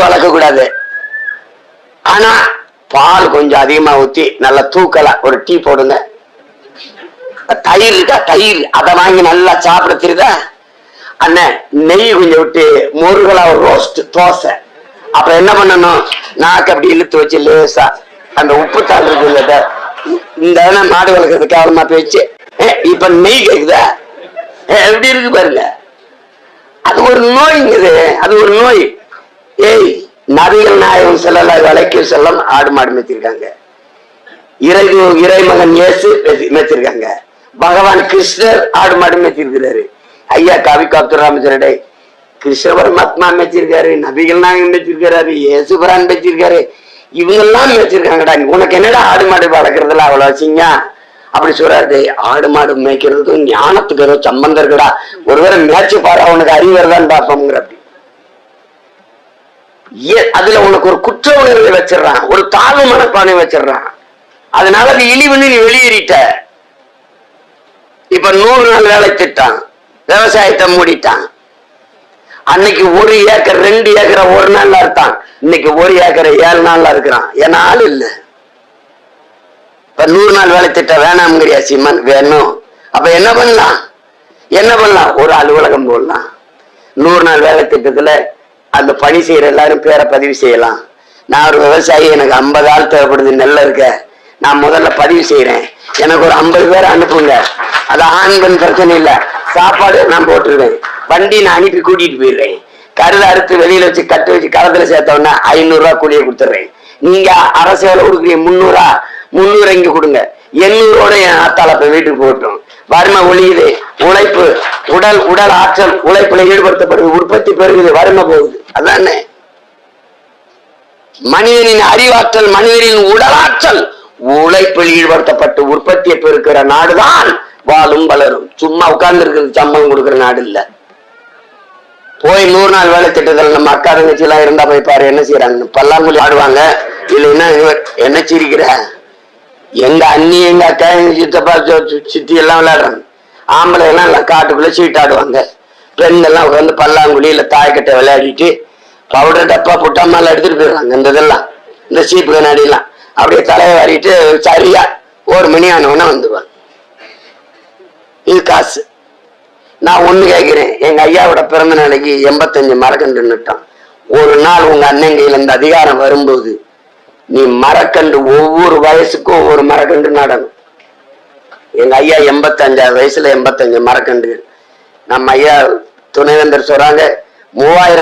வளர்க்க கூடாது. ஆனா பால் கொஞ்சம் அதிகமா ஊத்தி நல்லா தூக்கலா ஒரு டீ போடுங்க. தயிர் இருக்கா, தயிர் அதை வாங்கி நல்லா சாப்பிட தெரியுதா அண்ணன். நெய் கொஞ்சம் விட்டு முருகலா ஒரு ரோஸ்ட் தோசை. அப்ப என்ன பண்ணணும், நாக்கு அப்படி இழுத்து வச்சு லேசா அந்த உப்பு தாள் இருக்கு இந்த மாடு வளர்க்கறது கேவலமா போயிடுச்சு. இப்ப நெய் கேக்குதா, எப்படி இருக்கு பாருங்க. அது ஒரு நோய்ங்குது, அது ஒரு நோய். ஏய், நபிகள் நாயகம் ஸல்லல்லாஹு அலைஹி வஸல்லம் ஆடு மாடு மேய்ச்சிருக்காங்க. இறைமகன் இயேசு மேய்ச்சிருக்காங்க. பகவான் கிருஷ்ணர் ஆடு மாடு மேய்ச்சிருக்கிறாரு. ஐயா கவிக்கு அப்துல் ராமச்சரடை கிருஷ்ண பரமாத்மா மேய்ச்சிருக்காரு, நபிகள் நாயகம் மேய்ச்சிருக்காரு, இயேசு பிரான் மேய்ச்சிருக்காரு. இவங்கெல்லாம் மேய்ச்சிருக்காங்கடா. உனக்கு என்னடா ஆடு மாடு வளர்க்கறதுல அவ்வளவு வச்சிங்க அப்படி சொல்றாரு. ஆடு மாடு மேய்க்கிறதுக்கும் ஞானத்துக்கு ஏதோ சம்பந்தம் இருக்குடா. ஒருவேளை மேய்ச்சி பாரு, உனக்கு அறிவர்தான் பார்ப்போங்கிற. அப்படி அதுல உனக்கு ஒரு குற்ற உணர்வை வச்சிடறான், ஒரு தாழ்வு மனப்பானை வச்சிடறான். அதனால அது இழிவுன்னு நீ வெளியேறிட்ட. இப்ப 100 நாள் வேலை திட்டம், விவசாயத்தை மூடிட்டான். அன்னைக்கு 1 ஏக்கர் 2 ஏக்கரை 1 நாள்ல இருக்கான். இன்னைக்கு 1 ஏக்கரை 7 நாள்ல இருக்கிறான். ஏன்னா ஆள் இல்ல. இப்ப 100 நாள் வேலை திட்டம் வேணாம்ங்கிறியா சீமான்? வேணும். அப்ப என்ன பண்ணலாம், ஒரு அலுவலகம் போடலாம். 100 நாள் வேலை திட்டத்துல அந்த பணி செய்யற எல்லாரும் பேரை பதிவு செய்யலாம். நான் ஒரு விவசாயி, எனக்கு 50 ஆள் தேவைப்படுது, நெல்ல இருக்க, நான் முதல்ல பதிவு செய்யறேன், எனக்கு ஒரு 50 பேரை அனுப்புங்க. அது ஆண் பெண் பிரச்சனை இல்லை, சாப்பாடு நான் போட்டுருவேன், வண்டி நான் அனுப்பி கூட்டிட்டு போயிடுறேன், கருதை அறுத்து வெளியில வச்சு கட்டு வச்சு களத்துல சேர்த்தோன்னா 500 ரூபா கூலியை கொடுத்துட்றேன். நீங்க அரசு வேலை கொடுக்குறீங்க 300 இங்க கொடுங்க, 800 என் ஆத்தால போய் வீட்டுக்கு போட்டோம். வறுமை ஒழியுது, உழைப்பு உடல் ஆற்றல் உழைப்புல ஈடுபடுத்தப்படுது, உற்பத்தி பெருகுது, வறுமை போகுது. அதானே மனிதனின் அறிவாற்றல், மனிதனின் உடலாற்றல் உழைப்பில் ஈடுபடுத்தப்பட்டு உற்பத்தியை பெருக்கிற நாடுதான் வாழும் வளரும். சும்மா உட்கார்ந்து இருக்கிறது சம்பளம் கொடுக்கிற நாடு இல்ல. போய் 100 நாள் வேலை திட்டத்தில் நம்ம அக்கா தங்கச்சி எல்லாம் இருந்தா போய் பாரு என்ன செய்யறாங்க. பல்லாங்குழி ஆடுவாங்க. இல்லைன்னா என்ன சிரிக்கிற, எங்க அண்ணி எங்க அக்கா எங்க சித்தப்பா சித்தி எல்லாம் விளையாடுறாங்க. ஆம்பளை எல்லாம் எல்லாம் காட்டுக்குள்ள சீட்டாடுவாங்க. பெண்கள்லாம் உட்காந்து பல்லாங்குழி இல்ல தாய்க்கட்டை விளையாடிட்டு பவுடர் டப்பா புட்டாமல் எடுத்துட்டு போயிடுறாங்க. இந்த இதெல்லாம் இந்த சீப்பு கண்ணாடி எல்லாம் அப்படியே தலையை வாரிட்டு சரியா 1 மணி ஆனவொன்னே வந்துடுவாங்க. இது காசு. நான் ஒண்ணு கேட்கிறேன், எங்க ஐயாவோட பிறந்த நாளைக்கு 85 மரக்கன்று நட்டான். ஒரு நாள் உங்க அண்ணன் கையில இந்த அதிகாரம் வரும்போது நீ மரக்கன்று ஒவ்வொரு வயசுக்கும் ஒவ்வொரு மரக்கன்று நடணும். எங்க ஐயா 85 வயசுல 85 மரக்கன்று. நம்ம ஐயா துணைவேந்தர் சொல்றாங்க 3000